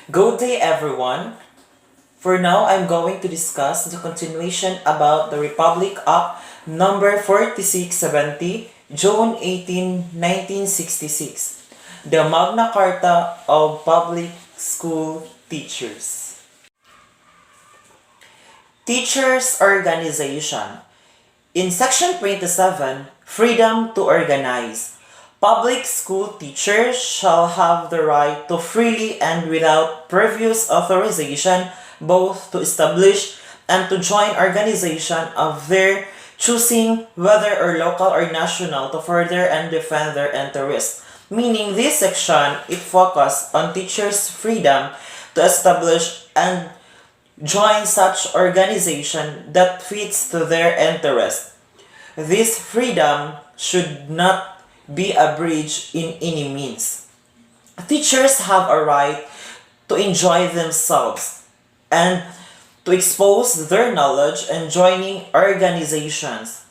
Good day, everyone. For now, I'm going to discuss the continuation about the Republic Act number 4670, June 18, 1966, the Magna Carta of Public School Teachers. Teachers Organization. In Section 27, Freedom to Organize. Public school teachers shall have the right to freely and without previous authorization both to establish and to join organization of their choosing, whether or local or national, to further and defend their interests. Meaning this section, it focused on teachers' freedom to establish and join such organization that fits to their interest. This freedom should not be abridged in any means. Teachers have a right to enjoy themselves and to expose their knowledge and joining organizations.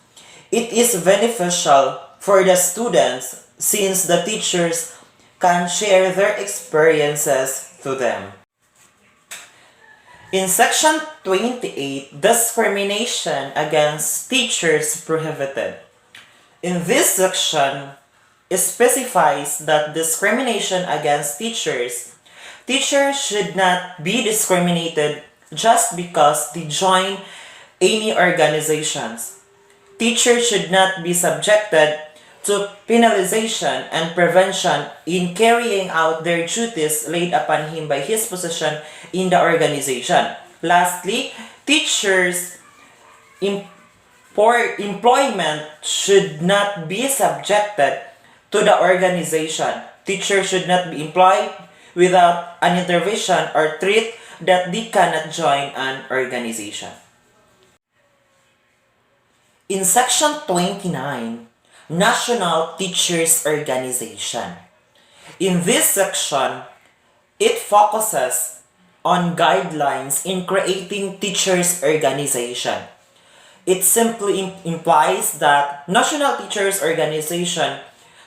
It is beneficial for the students since the teachers can share their experiences to them. In Section 28, discrimination against teachers prohibited. In this section, it specifies that discrimination against teachers should not be discriminated just because they join any organizations. Teachers should not be subjected to penalization and prevention in carrying out their duties laid upon him by his position in the organization. Lastly, teachers' employment should not be subjected to the organization. Teachers should not be employed without an intervention or threat that they cannot join an organization. In Section 29, National Teachers Organization. In this section, it focuses on guidelines in creating teachers' organization. It simply implies that National Teachers Organization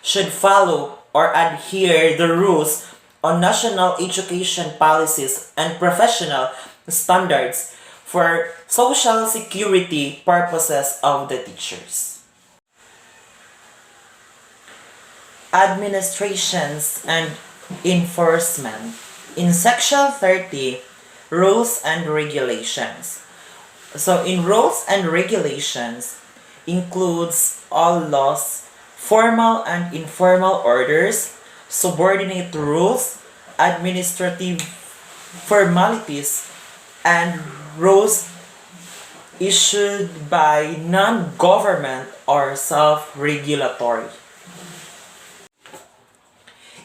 should follow or adhere the rules on national education policies and professional standards for social security purposes of the teachers. Administrations and enforcement. In Section 30, Rules and Regulations. So in rules and regulations includes all laws, formal and informal orders, subordinate rules, administrative formalities, and rules issued by non-government or self-regulatory.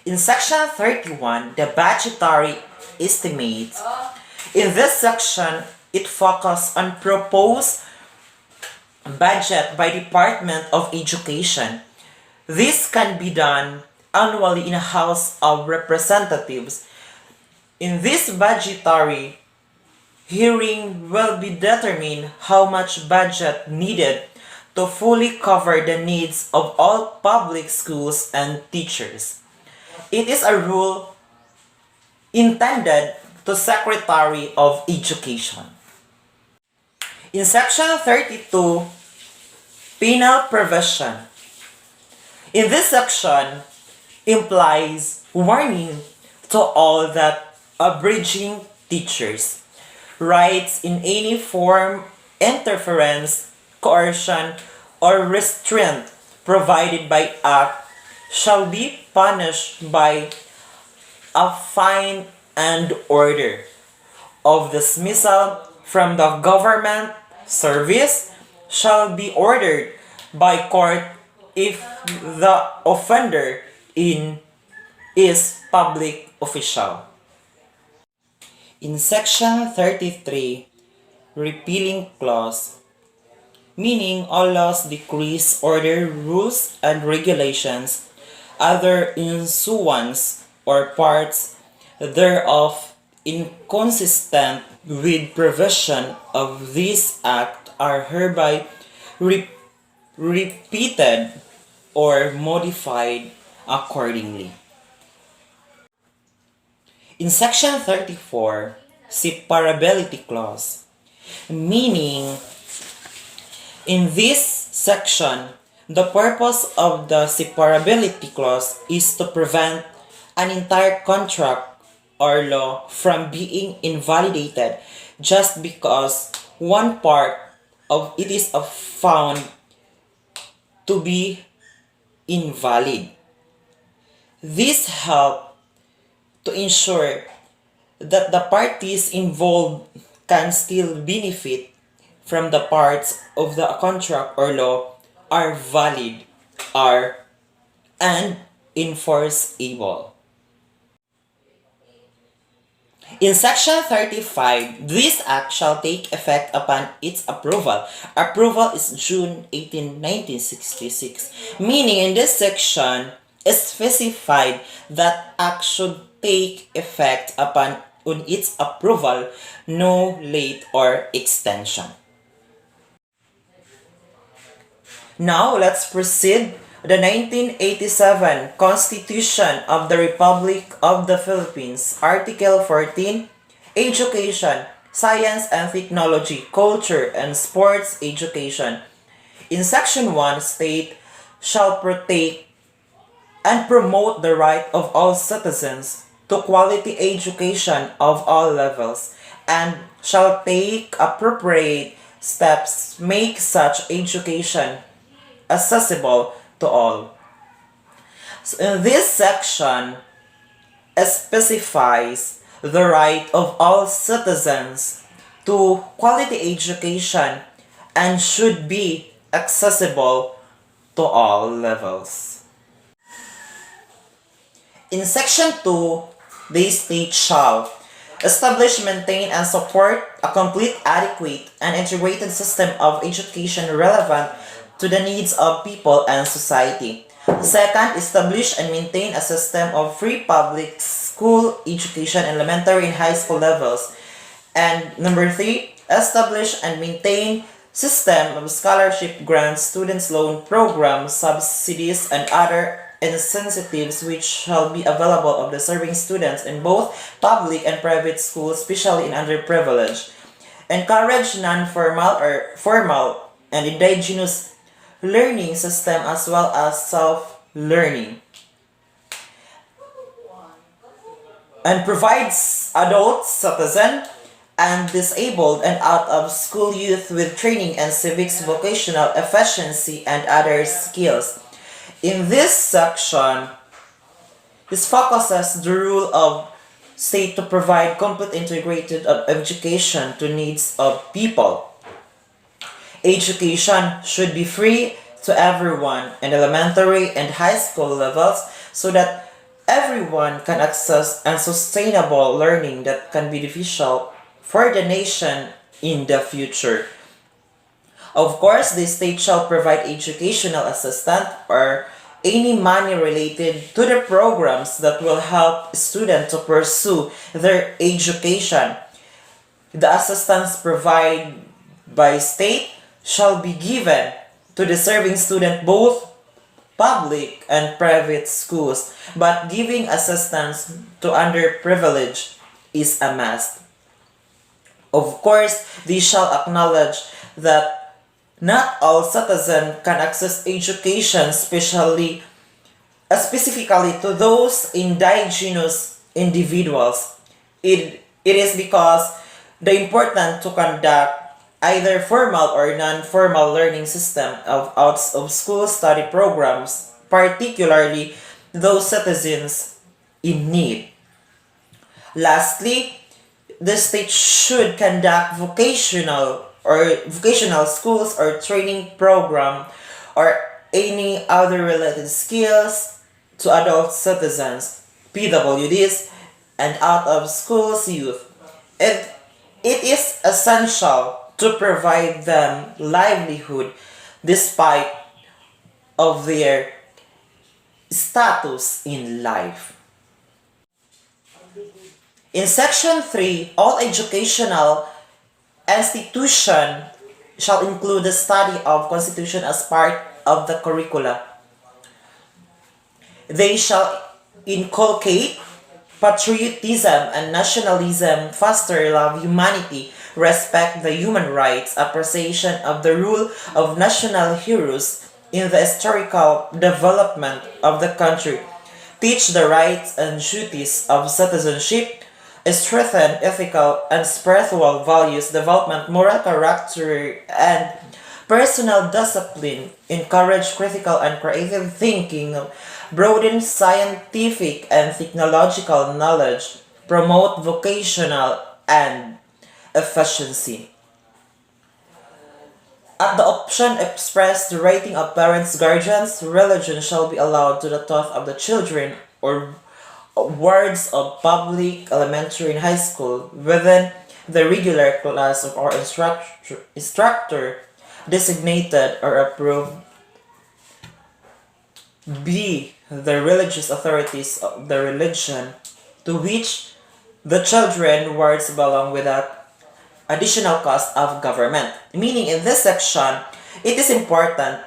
In Section 31, the budgetary estimates. In this section, it focuses on proposed budget by Department of Education. This can be done annually in a House of Representatives. In this budgetary hearing will be determined how much budget needed to fully cover the needs of all public schools and teachers. It is a rule intended to Secretary of Education. In Section 32, Penal Provision. In this section, implies warning to all that abridging teachers' rights in any form, interference, coercion, or restraint provided by Act shall be punished by a fine and order of dismissal from the government service shall be ordered by court if the offender is public official. In Section 33, Repealing Clause, meaning all laws, decrees, order, rules, and regulations, other issuance or parts thereof inconsistent with provision of this act are hereby repeated or modified accordingly. In Section 34, separability clause, meaning in this section, the purpose of the separability clause is to prevent an entire contract or law from being invalidated just because one part of it is found to be invalid. This helps to ensure that the parties involved can still benefit from the parts of the contract or law are valid are and enforceable. In Section 35, this act shall take effect upon its approval. Approval is June 18, 1966. Meaning in this section, is specified that act should take effect upon its approval, no late or extension. Now, let's proceed. The 1987 Constitution of the Republic of the Philippines, Article 14, Education, Science and Technology, Culture, and Sports Education. In Section 1, state shall protect and promote the right of all citizens to quality education of all levels, and shall take appropriate steps make such education accessible to all. So in this section, it specifies the right of all citizens to quality education and should be accessible to all levels. In Section 2, the state shall establish, maintain, and support a complete, adequate, and integrated system of education relevant to the needs of people and society. Second, establish and maintain a system of free public school education, elementary and high school levels. And number 3, establish and maintain system of scholarship grants, students loan programs, subsidies, and other incentives which shall be available of the serving students in both public and private schools, especially in underprivileged. Encourage non-formal or formal and indigenous learning system as well as self-learning. And provides adult, citizen, and disabled and out-of-school youth with training and civics, vocational efficiency, and other skills. In this section, this focuses the rule of state to provide complete integrated education to needs of people. Education should be free to everyone in elementary and high school levels so that everyone can access and sustainable learning that can be beneficial for the nation in the future. Of course, the state shall provide educational assistance or any money related to the programs that will help students to pursue their education. The assistance provided by state shall be given to the serving student both public and private schools, but giving assistance to underprivileged is a must. Of course, they shall acknowledge that not all citizens can access education, specifically to those indigenous individuals. It is because the important to conduct either formal or non-formal learning system of out-of-school study programs, particularly those citizens in need. Lastly, the state should conduct vocational schools or training program or any other related skills to adult citizens, PWDs, and out-of-school youth. It is essential to provide them livelihood despite of their status in life. In Section 3, all educational institution shall include the study of Constitution as part of the curricula. They shall inculcate Patriotism and nationalism foster love humanity, respect the human rights, appreciation of the rule of national heroes in the historical development of the country, teach the rights and duties of citizenship, strengthen ethical and spiritual values, development moral character and personal discipline, encourage critical and creative thinking, broaden scientific and technological knowledge, promote vocational and efficiency. At the option expressed, the rating of parents, guardians, religion shall be allowed to the thought of the children or wards of public, elementary, and high school within the regular class of or instructor designated or approved. B. The religious authorities of the religion to which the children wards belong without additional cost of government. Meaning in this section, it is important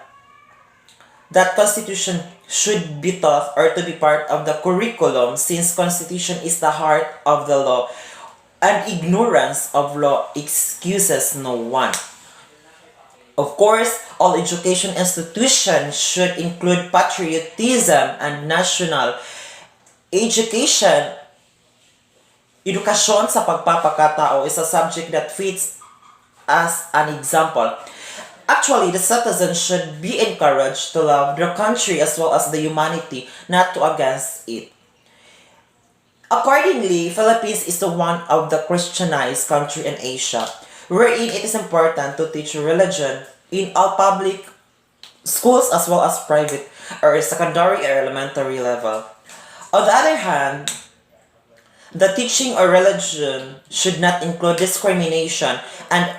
that constitution should be taught or to be part of the curriculum since constitution is the heart of the law and ignorance of law excuses no one. Of course, all education institutions should include patriotism and national education. Edukasyon sa pagpapakatao is a subject that fits as an example. Actually, the citizens should be encouraged to love their country as well as the humanity, not to against it. Accordingly, Philippines is the one of the Christianized country in Asia, wherein it is important to teach religion in all public schools as well as private or secondary or elementary level. On the other hand, the teaching of religion should not include discrimination and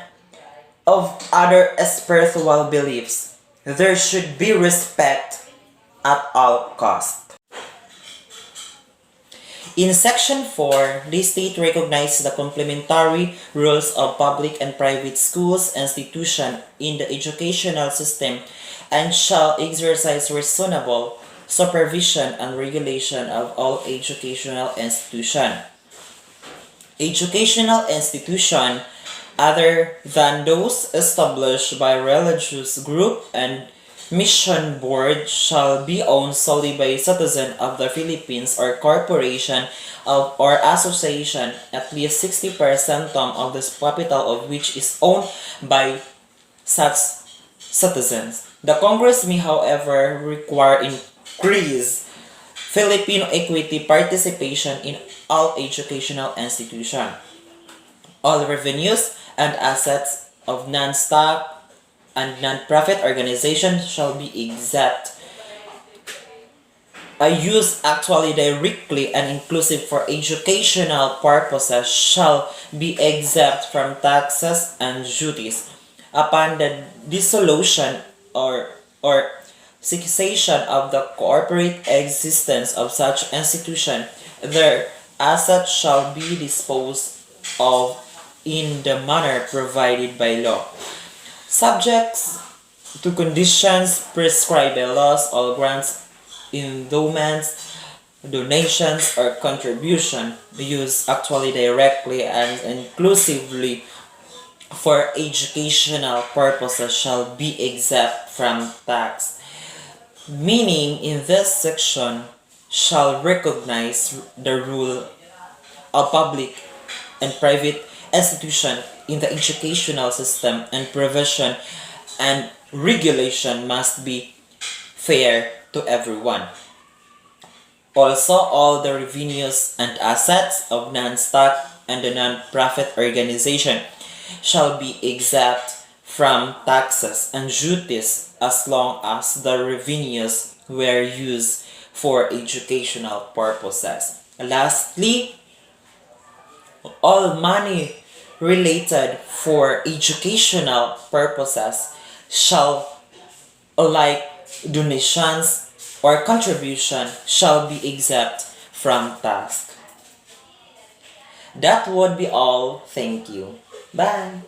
of other spiritual beliefs. There should be respect at all costs. In Section 4, the state recognizes the complementary roles of public and private schools institutions in the educational system and shall exercise reasonable supervision and regulation of all educational institutions. Educational institutions other than those established by religious group and mission board shall be owned solely by citizen of the Philippines or corporation of or association at least 60% of the capital of which is owned by such citizens. The Congress may however require increase Filipino equity participation in all educational institutions. All revenues and assets of non-stock and non-profit organizations shall be exempt. A use actually directly and inclusive for educational purposes shall be exempt from taxes and duties. Upon the dissolution or cessation of the corporate existence of such institution, their assets shall be disposed of in the manner provided by law. Subjects to conditions prescribed by laws, all grants, endowments, donations, or contribution used actually directly and inclusively for educational purposes shall be exempt from tax. Meaning, in this section, shall recognize the rule of public and private institution in the educational system and provision and regulation must be fair to everyone. Also, all the revenues and assets of non-stock and the non-profit organization shall be exempt from taxes and duties as long as the revenues were used for educational purposes. Lastly, all money related for educational purposes shall, like donations or contribution, shall be exempt from tax. That would be all. Thank you. Bye.